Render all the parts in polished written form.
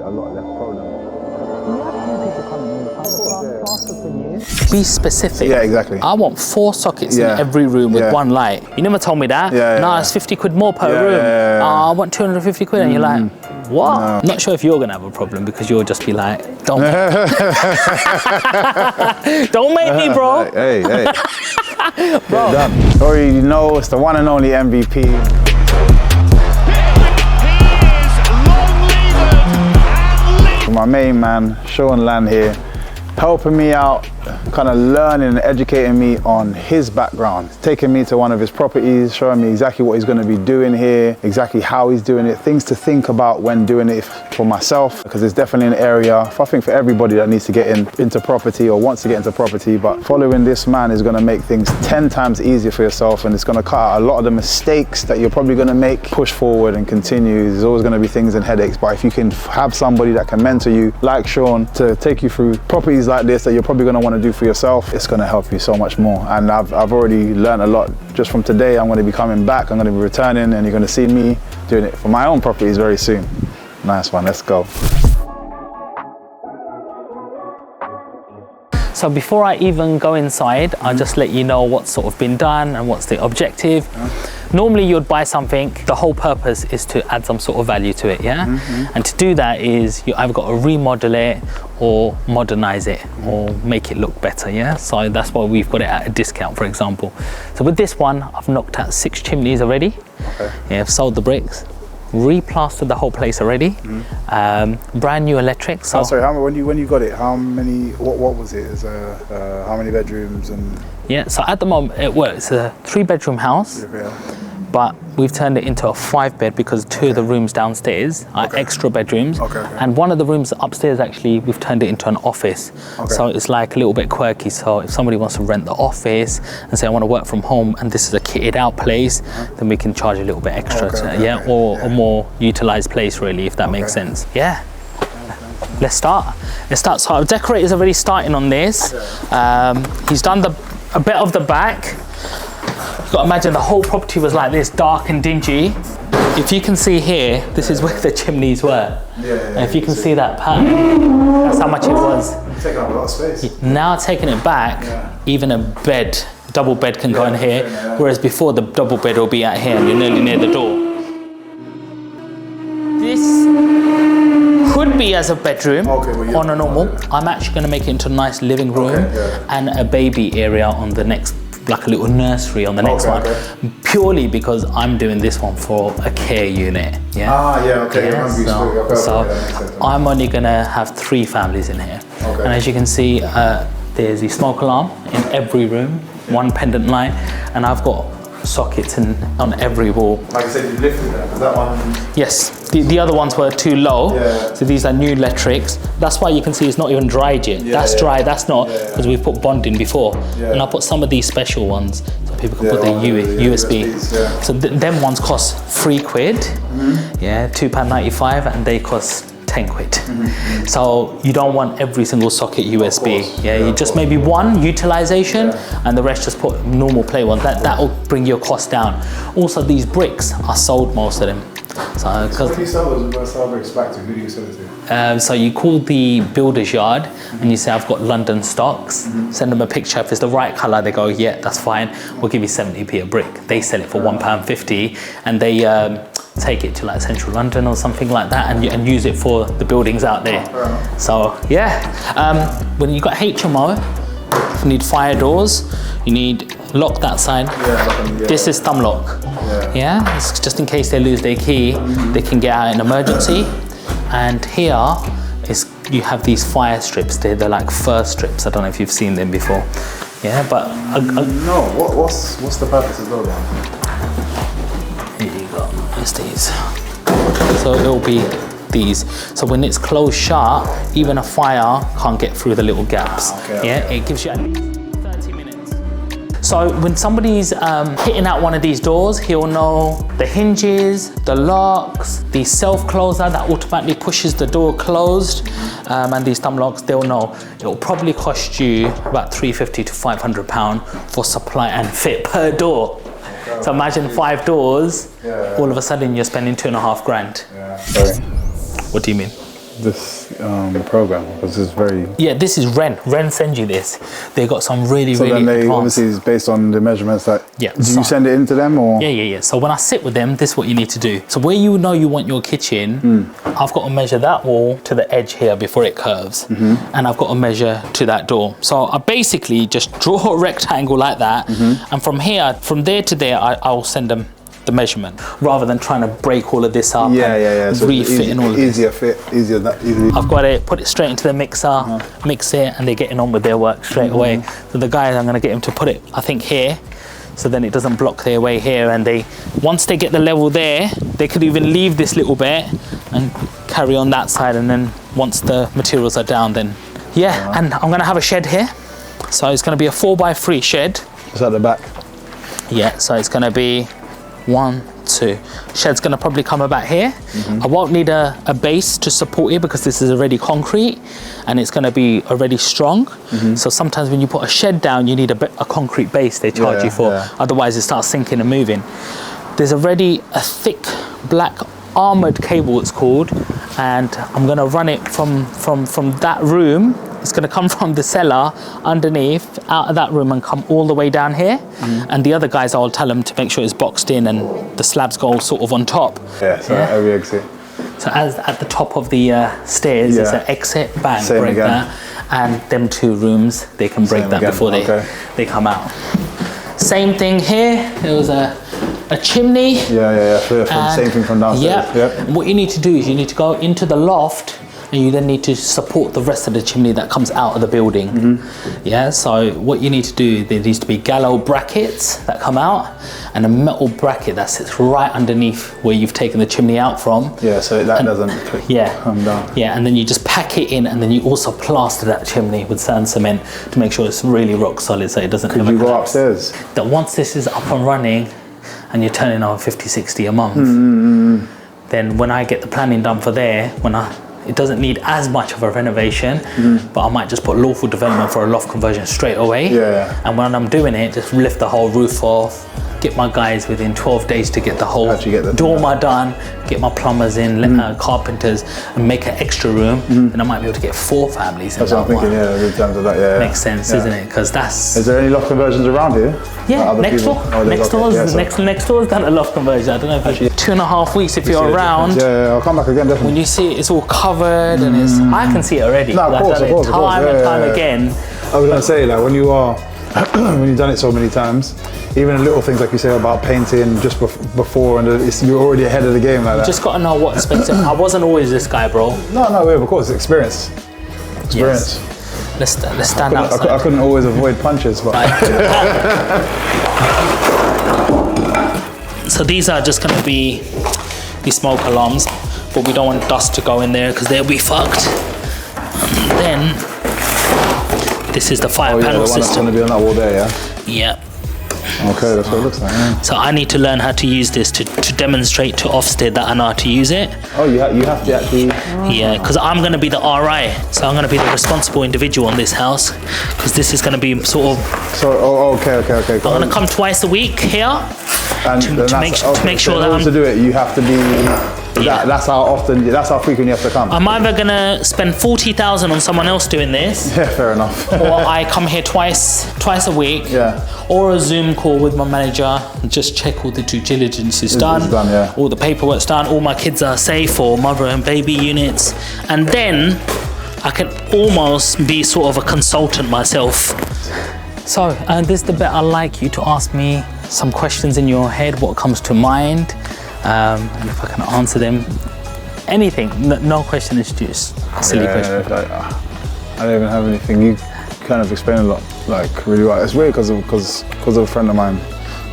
a lot less problems. Be specific. Yeah, exactly. I want 4 sockets in every room with one light. You never told me that. No, it's 50 quid more per room. I want 250 quid, and you're like, what? No. Not sure if you're gonna have a problem because you'll just be like, don't don't make me, bro. Hey. Bro. Done. Already know it's the one and only MVP. My main man, Sean Land here, helping me out, kind of learning and educating me on his background, taking me to one of his properties, showing me exactly what he's going to be doing here, exactly how he's doing it, things to think about when doing it for myself, because it's definitely an area, I think, for everybody that needs to get into property or wants to get into property. But following this man is going to make things 10 times easier for yourself, and it's going to cut out a lot of the mistakes that you're probably going to make. Push forward and continue. There's always going to be things and headaches, but if you can have somebody that can mentor you, like Sean, to take you through properties like this that you're probably going to want to do for yourself, it's going to help you so much more. And I've already learned a lot just from today. I'm going to be coming back, I'm going to be returning, and you're going to see me doing it for my own properties very soon. Nice one, let's go. So before I even go inside, I'll just let you know what's sort of been done and what's the objective. Normally you'd buy something, the whole purpose is to add some sort of value to it, And to do that is you either got to remodel it or modernize it or make it look better, So that's why we've got it at a discount, for example. So with this one, I've knocked out 6 chimneys already. I've sold the bricks, replastered the whole place already. Brand new electric. So sorry, when you got it, how many? What was it? How many bedrooms and? So at the moment it's a 3-bedroom house, but we've turned it into a 5-bed because 2 of the rooms downstairs are extra bedrooms, and one of the rooms upstairs actually we've turned it into an office. So it's like a little bit quirky. So if somebody wants to rent the office and say I want to work from home and this is a kitted out place, then we can charge a little bit extra, or a more utilized place, really, if that makes sense. Let's start. So our decorator's already starting on this. He's done a bit of the back. You've got to imagine the whole property was like this, dark and dingy. If you can see here, this is where the chimneys were. And if you can see that pattern, that's how much it was. Taking up a lot of space. Now taking it back, even a double bed can go in here, whereas before the double bed will be out here and you're nearly near the door. This could be as a bedroom on a normal. I'm actually going to make it into a nice living room and a baby area on the next, like a little nursery on the next one, purely because I'm doing this one for a care unit. So I'm only going to have 3 families in here. And as you can see, there's the smoke alarm in every room, 1 pendant light, and I've got sockets on every wall. Like I said, you lifted that. Is that one? Yes, the other ones were too low. So these are new electrics. That's why you can see it's not even dried yet. That's dry, that's not, because we've put bond in before. And I put some of these special ones so people can put their USB. So them ones cost 3 quid, £2.95, and they cost 10 quid. So you don't want every single socket USB. You just maybe one utilization and the rest just put normal play ones. That will bring your cost down. Also, these bricks are sold, most of them. So when you sell those bricks back to, who do you sell it to? So you call the builder's yard and you say, I've got London stocks. Send them a picture. If it's the right colour, they go, yeah, that's fine. We'll give you 70p a brick. They sell it for £1.50, and they take it to like central London or something like that and use it for the buildings out there. So when you got HMO, you need fire doors, you need lock that side. This is thumb lock. It's just in case they lose their key, they can get out in emergency. And here you have these fire strips. They're like FIRST strips. I don't know if you've seen them before. But no. What's the purpose of those? Here you go. It's these. So it'll be these. So when it's closed shut, even a fire can't get through the little gaps. It gives you at least 30 minutes. So when somebody's hitting out one of these doors, he'll know the hinges, the locks, the self-closer that automatically pushes the door closed, and these thumb locks, they'll know. It'll probably cost you about £350 to £500 for supply and fit per door. So imagine 5 doors, all of a sudden you're spending 2.5 grand. Sorry. What do you mean? this program? Because it's very... Yeah, this is Ren. Ren sends you this. They got some really So then they advanced... obviously is based on the measurements that... Yeah. Do you send it into them or...? Yeah. So when I sit with them, this is what you need to do. So where you know you want your kitchen, I've got to measure that wall to the edge here before it curves. And I've got to measure to that door. So I basically just draw a rectangle like that. And from here, from there to there, I'll send them the measurement rather than trying to break all of this up and so refit and all of this. Easier. I've got to put it straight into the mixer, mix it, and they're getting on with their work straight away. So the guys, I'm going to get him to put it, I think, here, so then it doesn't block their way here. And once they get the level there, they could even leave this little bit and carry on that side. And then once the materials are down, then and I'm going to have a shed here. So it's going to be a 4x3 shed. It's at the back. Yeah, so it's going to be 1, 2. Shed's going to probably come about here. I won't need a base to support it because this is already concrete and it's going to be already strong. So sometimes when you put a shed down, you need a concrete base they charge you for. Otherwise it starts sinking and moving. There's already a thick black armored cable, it's called, and I'm going to run it from that room. It's going to come from the cellar underneath, out of that room, and come all the way down here. And the other guys, I'll tell them to make sure it's boxed in and the slabs go sort of on top. Every exit. So as at the top of the stairs, there's an exit, bang, Same break again. that. And them 2 rooms, they can break that before they come out. Same thing here. There was a chimney. Same thing from downstairs. What you need to do is you need to go into the loft, and you then need to support the rest of the chimney that comes out of the building. So what you need to do, there needs to be gallows brackets that come out and a metal bracket that sits right underneath where you've taken the chimney out from. So that doesn't come down. And then you just pack it in, and then you also plaster that chimney with sand cement to make sure it's really rock solid so it doesn't Could you go upstairs? That once this is up and running and you're turning over 50, 60 a month, then when I get the planning done for there, it doesn't need as much of a renovation, but I might just put lawful development for a loft conversion straight away. And when I'm doing it, just lift the whole roof off, get my guys within 12 days to get the whole dormer done, get my plumbers in, carpenters, and make an extra room. And I might be able to get 4 families in That's what I'm thinking, in terms of that, Makes sense, isn't it? Because that's... Is there any loft conversions around here? Next door. Next door's done a loft conversion. I don't know if 2.5 weeks if you're around. I'll come back again, definitely. When you see it, it's all covered and I can see it already. No, of course. Time and time again. I was going to say, like, when you've done it so many times, even little things like you say about painting just before, and you're already ahead of the game like that. You just got to know what expected. I wasn't always this guy, bro. No, of course, experience. Yes. Let's stand outside. I couldn't always avoid punches, but... So these are just going to be the smoke alarms, but we don't want dust to go in there because they'll be fucked. And then this is the fire panel system. That's going to be on that wall there, Yeah. Okay, that's what it looks like. So I need to learn how to use this to demonstrate to Ofsted that I know how to use it. Oh, you have to actually... Yeah, because I'm going to be the RI, so I'm going to be the responsible individual on this house, because this is going to be sort of... Okay. I'm going to come twice a week here to make sure that in order to do it, you have to be... That's how frequent you have to come. I'm either going to spend 40,000 on someone else doing this. Yeah, fair enough. Or I come here twice a week. Yeah. Or a Zoom call with my manager and just check all the due diligence is done. It's done, yeah. All the paperwork's done. All my kids are safe for mother and baby units. And then I can almost be sort of a consultant myself. So, this is the bit I'd like you to ask me some questions in your head, what comes to mind. And if I can answer them, anything, no question is just a silly question. I don't even have anything. You kind of explain a lot, like really well. It's weird because of a friend of mine,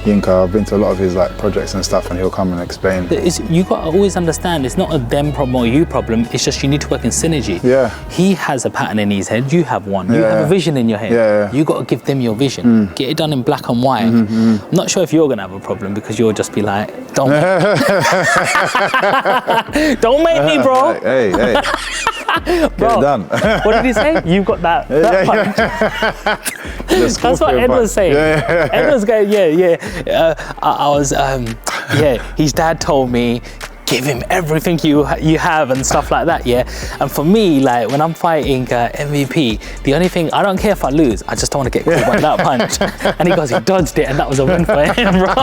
Yinka. I've been to a lot of his like projects and stuff, and he'll come and explain. You got to always understand, it's not a them problem or you problem. It's just you need to work in synergy. Yeah. He has a pattern in his head. You have one. You have a vision in your head. Yeah. You got to give them your vision. Get it done in black and white. I'm not sure if you're gonna have a problem because you'll just be like, don't make me, bro. Hey. Bro, get it done. What did he say? You've got that punch. That's what Ed was saying. Ed was going, I was, his dad told me, give him everything you have and stuff like that, yeah. And for me, like when I'm fighting MVP, the only thing, I don't care if I lose, I just don't want to get caught by that punch. And he goes, he dodged it, and that was a win for him, bro.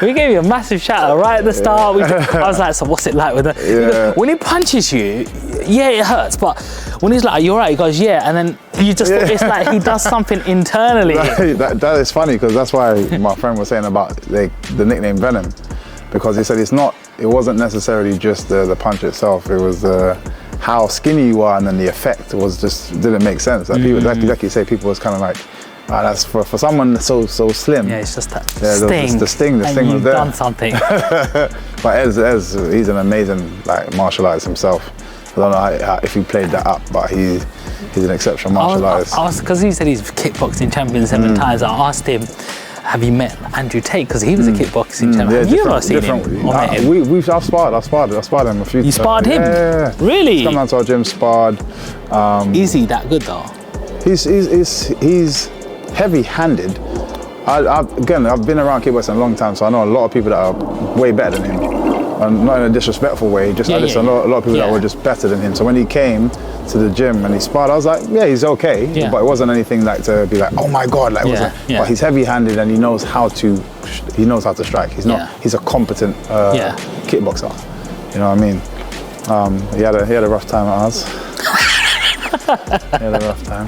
We gave you a massive shout out right at the start. I was like, so what's it like with the? Yeah. When he punches you, yeah, it hurts, but when he's like, are you alright? He goes, yeah, and then you just, it's like he does something internally. That is funny, because that's why my friend was saying about the nickname Venom, because he said it wasn't necessarily just the punch itself, it was how skinny you are, and then the effect was just didn't make sense. Like people, like you say, people was kind of like, that's for someone so slim. Yeah, it's just that sting. The sting was there. You've done something. But Ez, he's an amazing like martial artist himself. I don't know if he played that up, but he's an exceptional martial artist. Because he said he's kickboxing champion 7 times. I asked him, have you met Andrew Tate? Because he was a kickboxing champion. Yeah, have you ever seen him? I've sparred him a few times. You sparred him? Yeah. Really? He's come down to our gym, sparred. Is he that good though? He's heavy-handed. I've been around kickboxing a long time, so I know a lot of people that are way better than him. And not in a disrespectful way, just a lot of people that were just better than him. So when he came to the gym and he sparred, I was like, yeah, he's okay. Yeah. But it wasn't anything like to be like, oh my God, like but he's heavy-handed and he knows how to strike. He's a competent kickboxer. You know what I mean? He had a rough time at ours. He had a rough time.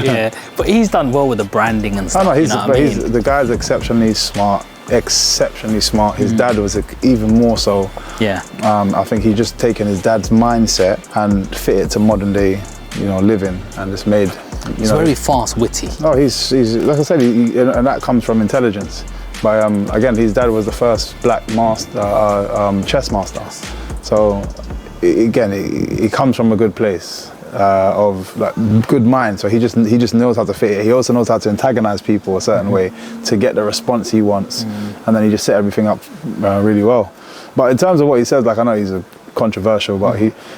Yeah, but he's done well with the branding and stuff. The guy's exceptionally smart. His dad was even more so. Yeah. I think he just taken his dad's mindset and fit it to modern day, living, and just made. He's very fast, witty. No, he's like I said, and that comes from intelligence. But again, his dad was the first black chess master. So again, he comes from a good place. Of like good mind, so he just knows how to fit it. He also knows how to antagonize people a certain way to get the response he wants, and then he just set everything up really well. But in terms of what he says, like I know he's controversial, but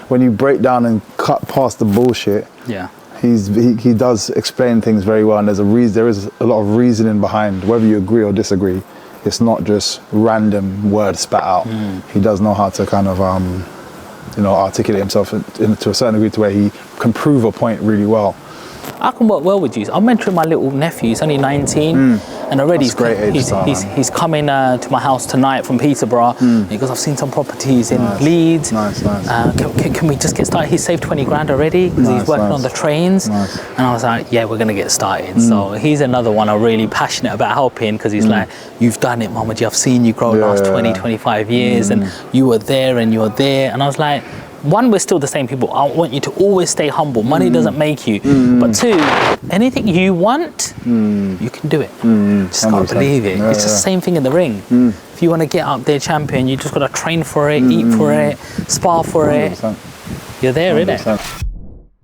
when you break down and cut past the bullshit, he does explain things very well, and there is a lot of reasoning behind whether you agree or disagree. It's not just random words spat out. He does know how to kind of articulate himself to a certain degree to where he can prove a point really well. I can work well with you. I'm mentoring my little nephew. He's only 19, and already he's coming to my house tonight from Peterborough because I've seen some properties in Leeds. Nice. Can we just get started? He's saved 20 grand already because he's working on the trains. And I was like, yeah, we're gonna get started. So he's another one I'm really passionate about helping, because he's like, you've done it, Mama G. I've seen you grow the last 20, 25 years, and you were there and you're there. And I was like, one, we're still the same people. I want you to always stay humble. Money doesn't make you. But two, anything you want, you can do it. Just gotta believe it. It's the same thing in the ring. If you want to get up there champion, you just gotta train for it, eat for it, spar for it. You're there, innit?